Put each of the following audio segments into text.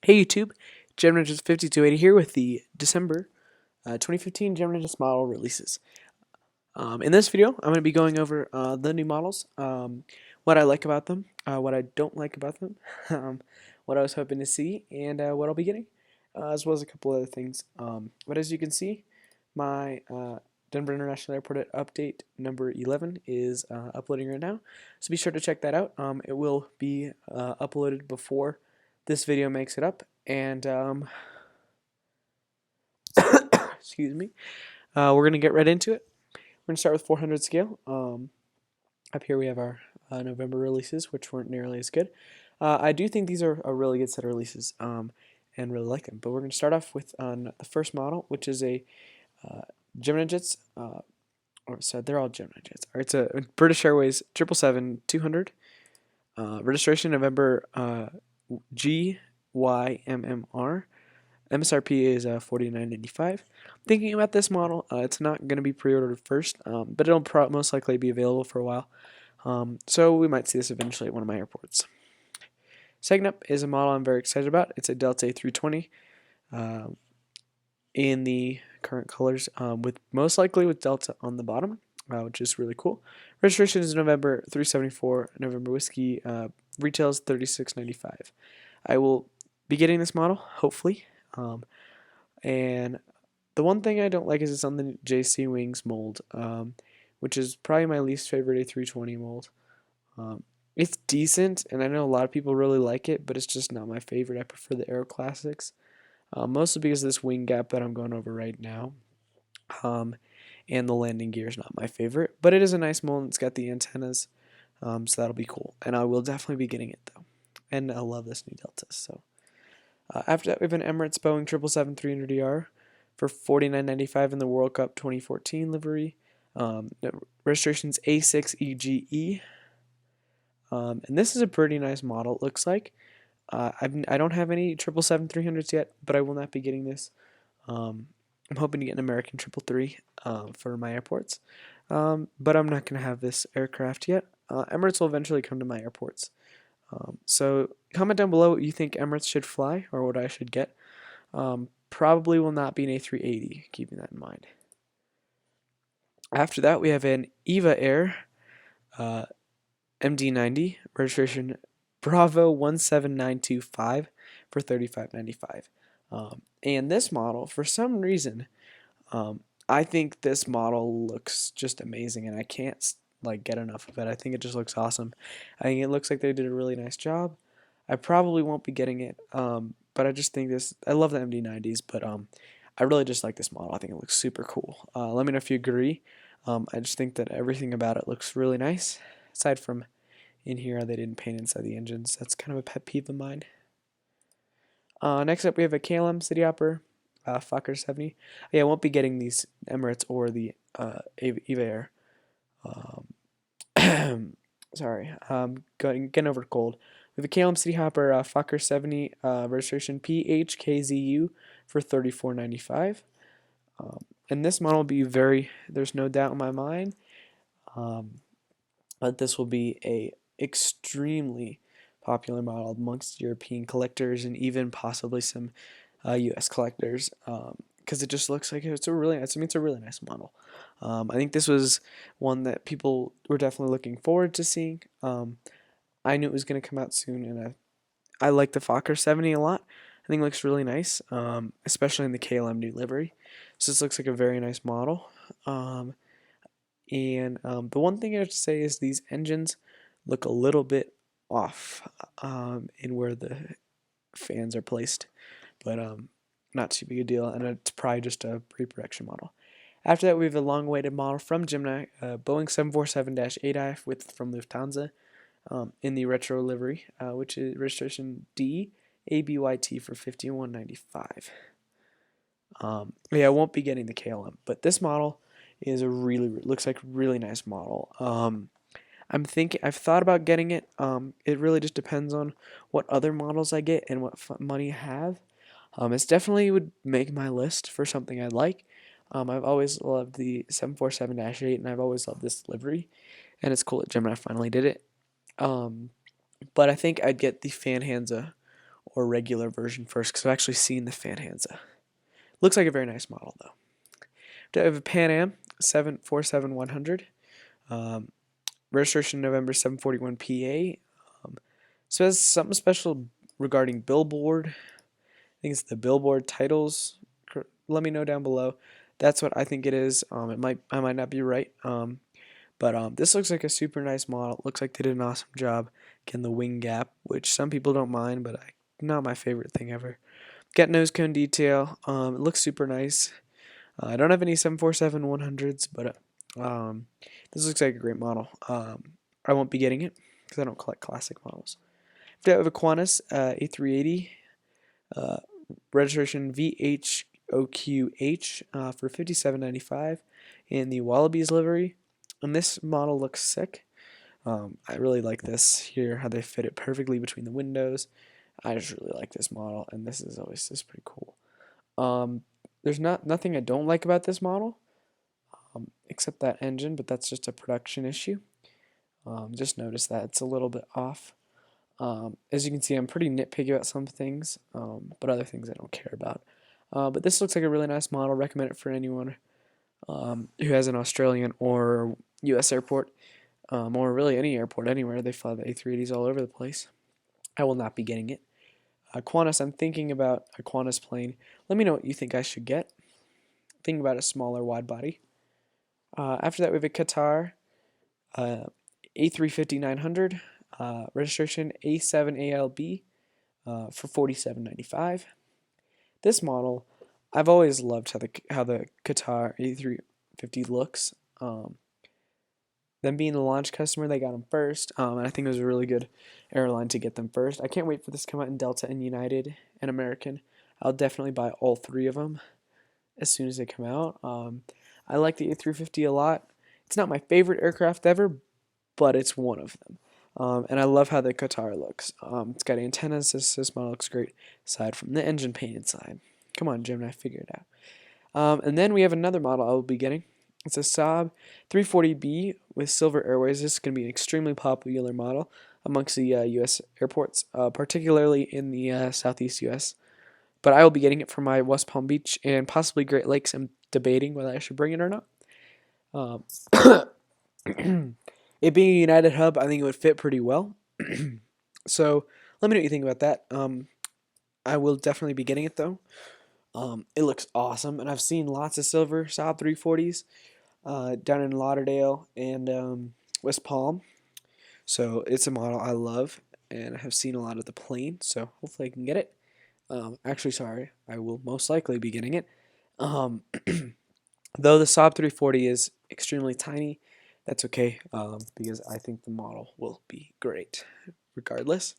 Hey YouTube, Gemini 5280 here with the December 2015 Gemini model releases. In this video, I'm going to be going over the new models, what I like about them, what I don't like about them, what I was hoping to see, and what I'll be getting, as well as a couple other things. But as you can see, my Denver International Airport update number 11 is uploading right now, so be sure to check that out. It will be uploaded before this video makes it up, and excuse me, we're going to get right into it. We're going to start with 400 scale. Up here we have our November releases, which weren't nearly as good. I do think these are a really good set of releases and really like them. But we're going to start off with the first model, which is a Gemini Jets. So they're all Gemini Jets. All right, it's a British Airways 777-200. Registration November GYMMR. MSRP is $49.95. Thinking about this model, it's not going to be pre-ordered first, but it'll most likely be available for a while. So we might see this eventually at one of my airports. Second up is a model I'm very excited about. It's a Delta A320 in the current colors, with most likely with Delta on the bottom, which is really cool. Registration is November 374. November Whiskey. Retails $36.95. I will be getting this model, hopefully. And the one thing I don't like is it's on the JC Wings mold, which is probably my least favorite A320 mold. It's decent, and I know a lot of people really like it, but it's just not my favorite. I prefer the Aero Classics, mostly because of this wing gap that I'm going over right now. And the landing gear is not my favorite, but it is a nice mold. It's got the antennas, so that'll be cool. And I will definitely be getting it, though. And I love this new Delta, so... after that, we have an Emirates Boeing 777-300ER for $49.95 in the World Cup 2014 livery. Registration's A6EGE. And this is a pretty nice model, it looks like. I don't have any 777-300s yet, but I will not be getting this. I'm hoping to get an American 333 for my airports. But I'm not going to have this aircraft yet. Emirates will eventually come to my airports. So comment down below what you think Emirates should fly or what I should get. Probably will not be an A380, keeping that in mind. After that, we have an EVA Air MD-90, registration Bravo 17925 for $35.95. And this model, for some reason, I think this model looks just amazing, and I can't get enough of it. I think it just looks awesome. I think it looks like they did a really nice job. I probably won't be getting it, but I just think I love the MD-90s, but I really just like this model. I think it looks super cool. Let me know if you agree. I just think that everything about it looks really nice, aside from in here they didn't paint inside the engines. That's kind of a pet peeve of mine. Next up we have a KLM City Hopper Fokker 70. Yeah, I won't be getting these Emirates or the EVA Air. Sorry, getting over cold. We have a KLM City Hopper Fokker 70 registration PHKZU for $34.95. And this model will be there's no doubt in my mind that this will be a extremely popular model amongst European collectors and even possibly some US collectors, because it just looks like it's a really nice model. I think this was one that people were definitely looking forward to seeing. I knew it was going to come out soon, and I like the Fokker 70 a lot. I think it looks really nice, especially in the KLM new livery. So this looks like a very nice model. And the one thing I have to say is these engines look a little bit off in where the fans are placed, but not too big a deal, and it's probably just a pre-production model. After that, we have a long-awaited model from Gemini, Boeing 747-8i from Lufthansa in the retro livery, which is registration DABYT for $51.95. Yeah, I won't be getting the KLM, but this model is looks like a really nice model. I've thought about getting it. It really just depends on what other models I get and what money I have. It's definitely would make my list for something I'd like. I've always loved the 747-8, and I've always loved this livery, and it's cool that Gemini finally did it. But I think I'd get the Fanhansa or regular version first because I've actually seen the Fanhansa. Looks like a very nice model though. I have a Pan Am 747-100. Registration November 741 PA. So it has something special regarding Billboard. I think it's the Billboard titles. Let me know down below. That's what I think it is. I might not be right. But this looks like a super nice model. It looks like they did an awesome job getting the wing gap, which some people don't mind, but not my favorite thing ever. Got nose cone detail. It looks super nice. I don't have any 747-100s, but this looks like a great model. I won't be getting it because I don't collect classic models. I have a Qantas A380, registration VHOQH for $57.95 in the Wallabies livery. And this model looks sick. I really like this here, how they fit it perfectly between the windows. I just really like this model, and this is always just pretty cool. There's nothing I don't like about this model, except that engine, but that's just a production issue. Just notice that it's a little bit off. As you can see, I'm pretty nitpicky about some things, but other things I don't care about. But this looks like a really nice model. Recommend it for anyone who has an Australian or U.S. airport, or really any airport anywhere. They fly the A380s all over the place. I will not be getting it. Qantas, I'm thinking about a Qantas plane. Let me know what you think I should get. Thinking about a smaller wide body. After that, we have a Qatar A350-900, registration A7ALB for $47.95. This model, I've always loved how the Qatar A350 looks. Them being the launch customer, they got them first, and I think it was a really good airline to get them first. I can't wait for this to come out in Delta and United and American. I'll definitely buy all three of them as soon as they come out. I like the A350 a lot. It's not my favorite aircraft ever, but it's one of them. And I love how the Qatar looks. It's got antennas. This model looks great, aside from the engine painted side. Come on, Gemini, figure it out. And then we have another model I will be getting. It's a Saab 340B with Silver Airways. This is going to be an extremely popular model amongst the U.S. airports, particularly in the southeast U.S. But I will be getting it for my West Palm Beach and possibly Great Lakes. I'm debating whether I should bring it or not. It being a United hub, I think it would fit pretty well. So let me know what you think about that. I will definitely be getting it though. It looks awesome, and I've seen lots of silver Saab 340s down in Lauderdale and West Palm. So it's a model I love, and I have seen a lot of the plane, so hopefully I can get it. Actually, sorry, I will most likely be getting it. Though the Saab 340 is extremely tiny, that's okay, because I think the model will be great regardless.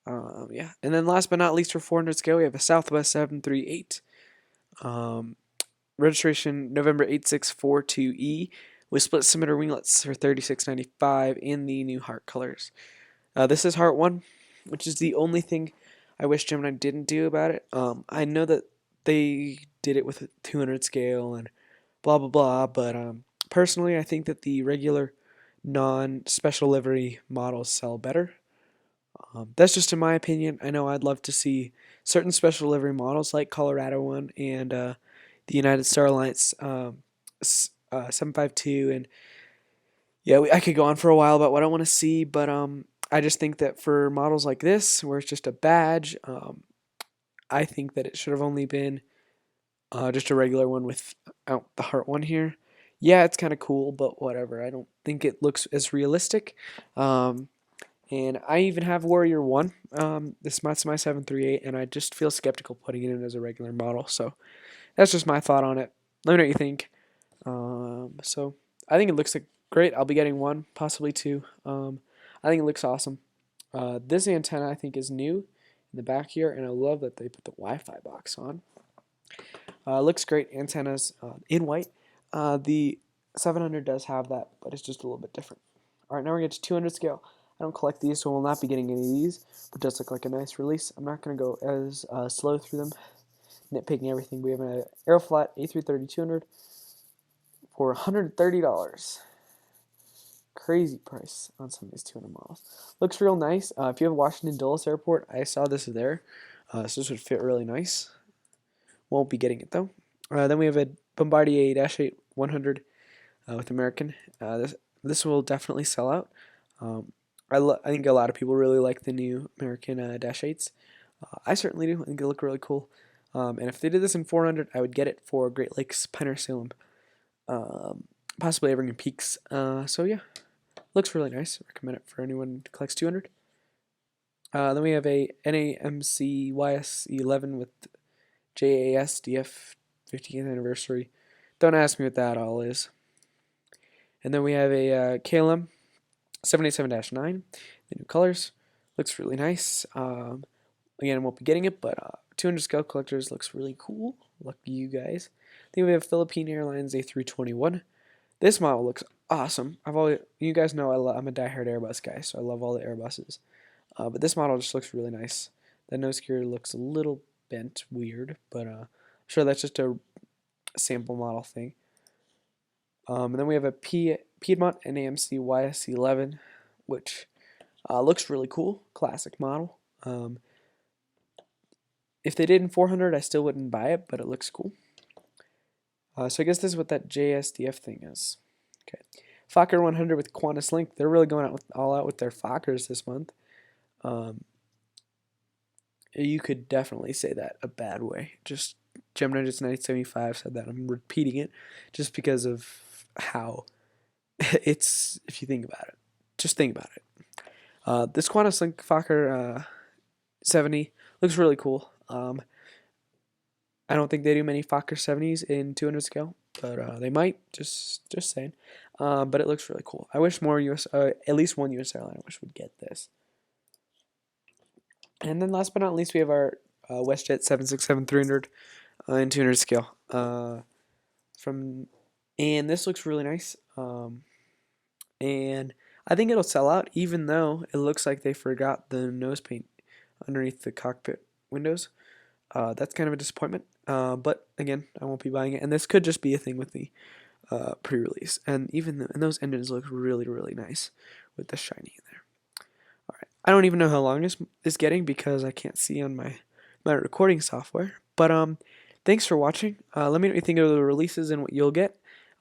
Yeah, and then last but not least, for 400 scale, we have a Southwest 738. Registration November 8642E with split scimitar winglets for $36.95 in the new heart colors. This is Heart 1, which is the only thing I wish Gemini didn't do about it. I know that they did it with a 200 scale and blah blah blah, but personally I think that the regular non-special livery models sell better. That's just in my opinion. I know I'd love to see certain special livery models like Colorado one and the United Star Alliance 752, and yeah, I could go on for a while about what I want to see, but I just think that for models like this, where it's just a badge, I think that it should have only been just a regular one without the heart one here. Yeah, it's kind of cool, but whatever. I don't think it looks as realistic. And I even have Warrior 1. This is my 738, and I just feel skeptical putting it in as a regular model. So that's just my thought on it. Let me know what you think. So I think it looks like great. I'll be getting one, possibly two. I think it looks awesome. This antenna I think is new in the back here, and I love that they put the Wi-Fi box on. Looks great. Antennas in white. The 700 does have that, but it's just a little bit different. All right, now we're going to get to 200 scale. I don't collect these, so we'll not be getting any of these, but it does look like a nice release. I'm not going to go as slow through them, nitpicking everything. We have an Aeroflot A330-200 for $130. crazy price on some of these 200 models. Looks real nice. If you have Washington Dulles Airport, I saw this there. So this would fit really nice. Won't be getting it though. Then we have a Bombardier Dash 8 100 with American. This will definitely sell out. I think a lot of people really like the new American Dash 8s. I certainly do. I think they look really cool. And if they did this in 400, I would get it for Great Lakes, Pioneer Salem, possibly Evergreen Peaks. So yeah, looks really nice. Recommend it for anyone who collects 200. Then we have a NAMC YS11 with JAS DF 15th anniversary. Don't ask me what that all is. And then we have a KLM 787-9, the new colors. Looks really nice. Again, I won't be getting it, but 200 scale collectors looks really cool. Lucky you guys. Then we have Philippine Airlines A321. This model looks awesome. You guys know I'm a diehard Airbus guy, so I love all the Airbuses. But this model just looks really nice. The nose gear looks a little bent, weird, but I'm sure that's just a sample model thing. And then we have a Piedmont NAMC YS11, which looks really cool. Classic model. If they did in 400, I still wouldn't buy it, but it looks cool. So I guess this is what that JSDF thing is. Okay, Fokker 100 with Qantas Link. They're really going all out with their Fokkers this month. You could definitely say that a bad way. Just Gemini just 975 said that. I'm repeating it just because of how it's, if you think about it. Just think about it. This Qantas Link Fokker 70 looks really cool. I don't think they do many Fokker 70s in 200 scale, but they might. Just saying. But it looks really cool. I wish more at least one U.S. airline I wish would get this. And then last but not least, we have our WestJet 767-300 in 200 scale. And this looks really nice. And I think it'll sell out, even though it looks like they forgot the nose paint underneath the cockpit windows. That's kind of a disappointment. But again, I won't be buying it. And this could just be a thing with the pre-release. And and those engines look really, really nice with the shiny in there. All right. I don't even know how long is getting because I can't see on my recording software. But thanks for watching. Let me know what you think of the releases and what you'll get.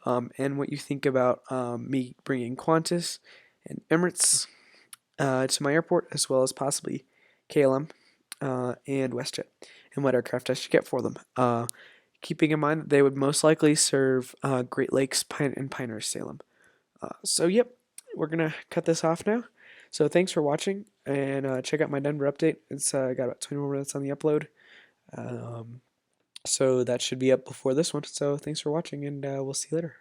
And what you think about me bringing Qantas and Emirates to my airport, as well as possibly KLM and WestJet, and what aircraft I should get for them. Keeping in mind that they would most likely serve Great Lakes and Pioneer Salem. So yep, we're gonna cut this off now. So thanks for watching, and check out my Denver update. It's got about 20 more minutes on the upload. So that should be up before this one. So thanks for watching, and we'll see you later.